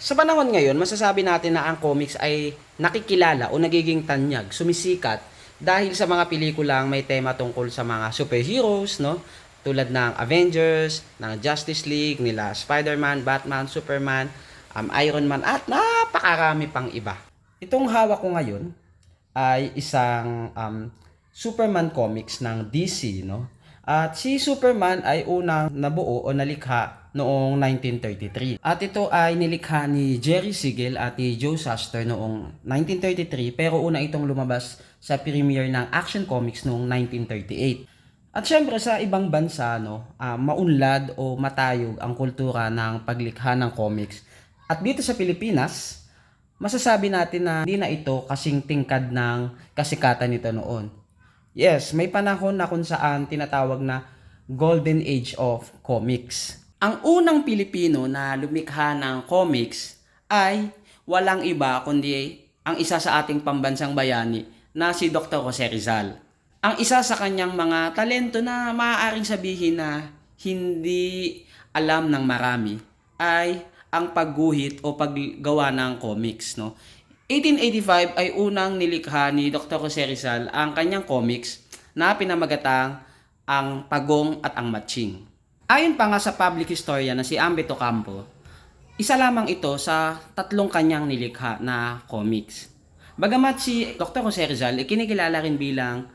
Sa panahon ngayon, masasabi natin na ang comics ay nakikilala o nagiging tanyag, sumisikat dahil sa mga pelikulang may tema tungkol sa mga superheroes, no? Tulad ng Avengers, ng Justice League, nila Spider-Man, Batman, Superman, Iron Man at napakarami pang iba. Itong hawak ko ngayon ay isang Superman comics ng DC, no? At si Superman ay unang nabuo o nalikha noong 1933. At ito ay nilikha ni Jerry Siegel at ni Joe Shuster noong 1933, pero una itong lumabas sa premiere ng Action Comics noong 1938. At syempre sa ibang bansa, no, maunlad o matayog ang kultura ng paglikha ng comics. At dito sa Pilipinas, masasabi natin na hindi na ito kasing tingkad ng kasikatan nito noon. Yes, may panahon na kung saan tinatawag na Golden Age of Comics. Ang unang Pilipino na lumikha ng comics ay walang iba kundi ang isa sa ating pambansang bayani na si Dr. Jose Rizal. Ang isa sa kanyang mga talento na maaaring sabihin na hindi alam ng marami ay ang pagguhit o paggawa ng comics, no? 1885 ay unang nilikha ni Dr. Jose Rizal ang kanyang comics na pinamagatang ang Pagong at ang Matching. Ayon pa nga sa public historian na si Ambito Campo, isa lamang ito sa tatlong kanyang nilikha na comics. Bagamat si Dr. Jose Rizal ay kinikilala rin bilang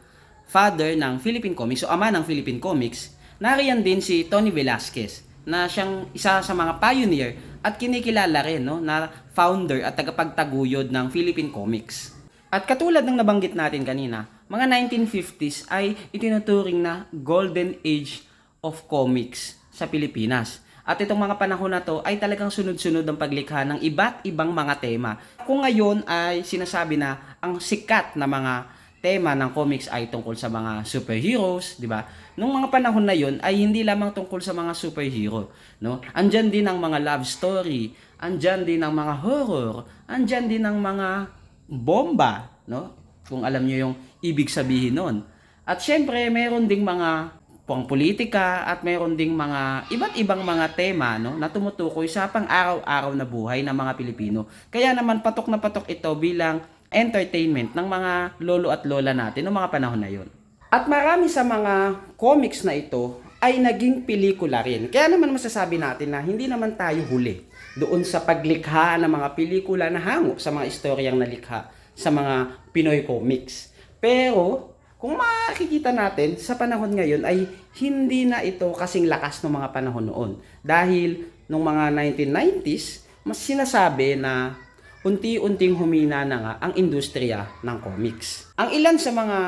father ng Philippine Comics o ama ng Philippine Comics, nariyan din si Tony Velasquez na siyang isa sa mga pioneer at kinikilala rin, no, na founder at tagapagtaguyod ng Philippine Comics. At katulad ng nabanggit natin kanina, mga 1950s ay itinuturing na Golden Age of Comics sa Pilipinas. At itong mga panahon na to ay talagang sunod-sunod ang paglikha ng iba't ibang mga tema. Kung ngayon ay sinasabi na ang sikat na mga tema ng comics ay tungkol sa mga superheroes, di ba? Nung mga panahon na yon ay hindi lamang tungkol sa mga superhero, no? Andyan din ang mga love story, andyan din ang mga horror, andyan din ang mga bomba, no? Kung alam niyo yung ibig sabihin nun. At syempre, meron ding mga pang-politika at meron ding mga iba't ibang mga tema, no, na tumutukoy sa pang-araw-araw na buhay ng mga Pilipino. Kaya naman patok na patok ito bilang entertainment ng mga lolo at lola natin noong mga panahon na yon. At marami sa mga comics na ito ay naging pelikula rin. Kaya naman masasabi natin na hindi naman tayo huli doon sa paglikha ng mga pelikula na hango sa mga istoryang nalikha sa mga Pinoy comics. Pero kung makikita natin sa panahon ngayon ay hindi na ito kasing lakas ng mga panahon noon. Dahil nung mga 1990s, mas sinasabi na unti-unting humina na nga ang industriya ng comics. Ang ilan sa mga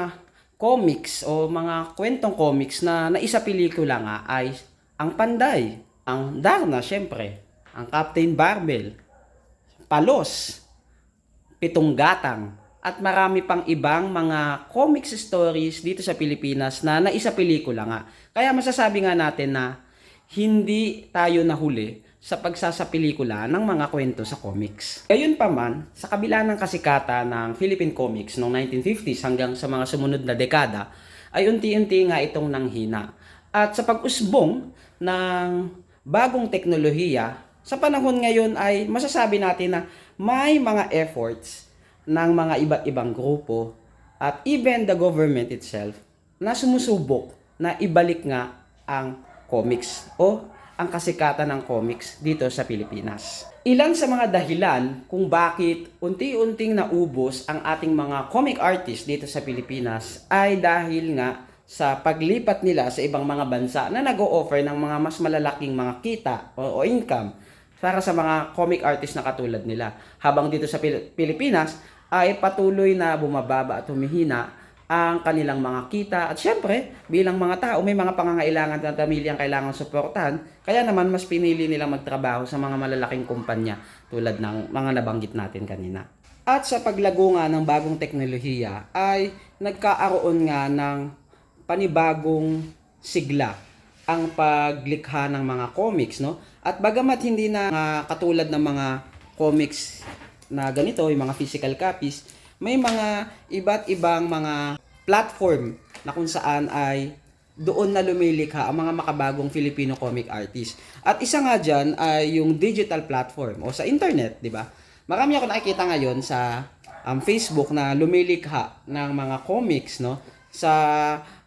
comics o mga kwentong comics na naisa pelikula nga ay ang Panday, ang Darna syempre, ang Captain Barbell, Palos, Pitong Gatang, at marami pang ibang mga comics stories dito sa Pilipinas na naisa pelikula nga. Kaya masasabi nga natin na hindi tayo nahuli sa pagsasapelikula ng mga kwento sa comics. Gayun pa man, sa kabila ng kasikata ng Philippine Comics noong 1950s hanggang sa mga sumunod na dekada, ay unti-unti nga itong nanghina. At sa pag-usbong ng bagong teknolohiya, sa panahon ngayon ay masasabi natin na may mga efforts ng mga iba't ibang grupo at even the government itself na sumusubok na ibalik nga ang comics o ang kasikatan ng comics dito sa Pilipinas. Ilan sa mga dahilan kung bakit unti-unting naubos ang ating mga comic artists dito sa Pilipinas ay dahil nga sa paglipat nila sa ibang mga bansa na nag-o-offer ng mga mas malalaking mga kita o income para sa mga comic artists na katulad nila. Habang dito sa Pilipinas ay patuloy na bumababa at humihina ang kanilang mga kita. At syempre, bilang mga tao, may mga pangangailangan at pamilyang kailangan suportahan. Kaya naman, mas pinili nilang magtrabaho sa mga malalaking kumpanya tulad ng mga nabanggit natin kanina. At sa paglago nga ng bagong teknolohiya, ay nagkaaroon nga ng panibagong sigla ang paglikha ng mga comics, no? At bagamat hindi na katulad ng mga comics na ganito, yung mga physical copies, may mga iba't ibang mga platform na kung saan ay doon na lumilikha ang mga makabagong Filipino comic artist. At isa nga dyan ay yung digital platform o sa internet, di ba? Marami ako nakikita ngayon sa Facebook na lumilikha ng mga comics, no? Sa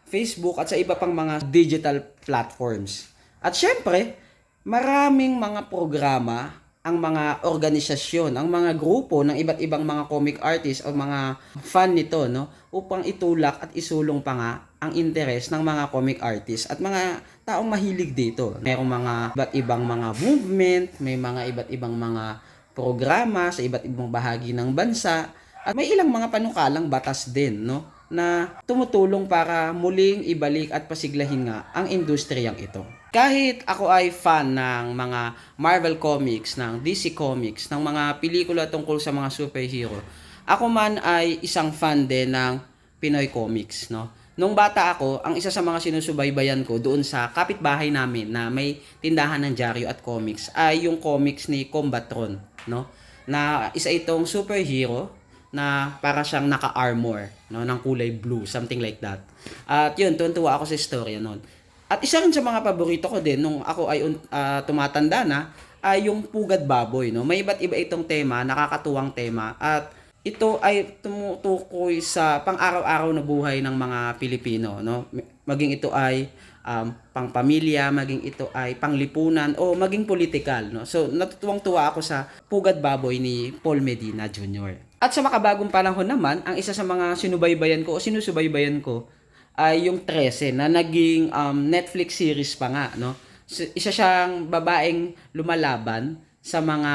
Facebook at sa iba pang mga digital platforms. At syempre, maraming mga programa ang mga organisasyon, ang mga grupo ng iba't ibang mga comic artists o mga fan nito, no, upang itulak at isulong pa nga ang interes ng mga comic artists at mga taong mahilig dito. Mayroong mga iba't ibang mga movement, may mga iba't ibang mga programa sa iba't ibang bahagi ng bansa at may ilang mga panukalang batas din, no, na tumutulong para muling ibalik at pasiglahin nga ang industriyang ito. Kahit ako ay fan ng mga Marvel Comics, ng DC Comics, ng mga pelikula tungkol sa mga superhero, ako man ay isang fan din ng Pinoy Comics, no? Nung bata ako, ang isa sa mga sinusubaybayan ko doon sa kapitbahay namin na may tindahan ng dyaryo at comics ay yung comics ni Combatron, no? Na isa itong superhero na para siyang naka-armor, no, ng kulay blue, something like that. At yun, tuwan-tuwa ako sa istorya noon. At isa rin sa mga paborito ko din nung ako ay tumatanda na ay yung Pugad Baboy, no. May iba't iba itong tema, nakakatuwang tema at ito ay tumutukoy sa pang-araw-araw na buhay ng mga Pilipino, no. Maging ito ay pangpamilya, maging ito ay panglipunan o maging politikal, no. So natutuwang-tuwa ako sa Pugad Baboy ni Paul Medina Jr. At sa makabagong panahon naman, ang isa sa mga sinubaybayan ko o sinusubaybayan ko ay yung 13 na naging Netflix series pa nga, no? Isa siyang babaeng lumalaban sa mga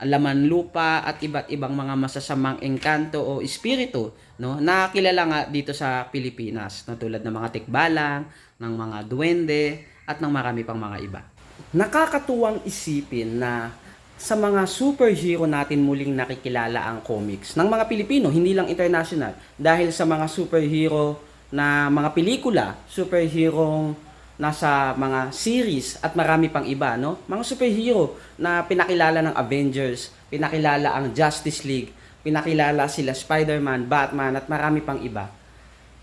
laman lupa at iba't ibang mga masasamang engkanto o espiritu, no? Na kilala nga dito sa Pilipinas, no? Tulad ng mga tikbalang, ng mga duwende at ng marami pang mga iba. Nakakatuwang isipin na sa mga superhero natin muling nakikilala ang comics ng mga Pilipino, hindi lang international, dahil sa mga superhero na mga pelikula, superhero nasa mga series at marami pang iba, no? Mga superhero na pinakilala ng Avengers, pinakilala ang Justice League, pinakilala sila Spider-Man, Batman at marami pang iba.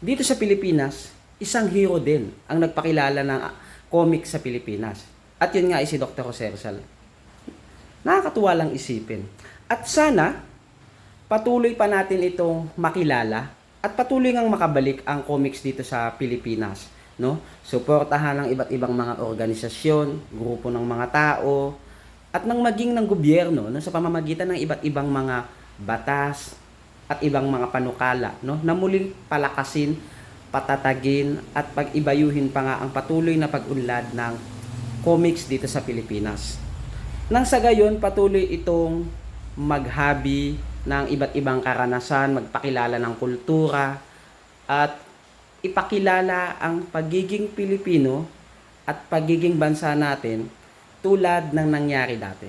Dito sa Pilipinas, isang hero din ang nagpakilala ng comics sa Pilipinas. At yun nga ay si Dr. Jose Rizal. Nakakatuwa lang isipin. At sana, patuloy pa natin itong makilala at patuloy ngang makabalik ang comics dito sa Pilipinas, no? Suportahan ng iba't ibang mga organisasyon, grupo ng mga tao, at nang maging ng gobyerno, no, sa pamamagitan ng iba't ibang mga batas at ibang mga panukala, no, na muling palakasin, patatagin at pag-ibayuhin pa nga ang patuloy na pag-unlad ng comics dito sa Pilipinas. Nang sa gayon, patuloy itong maghabi ng iba't ibang karanasan, magpakilala ng kultura, at ipakilala ang pagiging Pilipino at pagiging bansa natin tulad ng nangyari dati.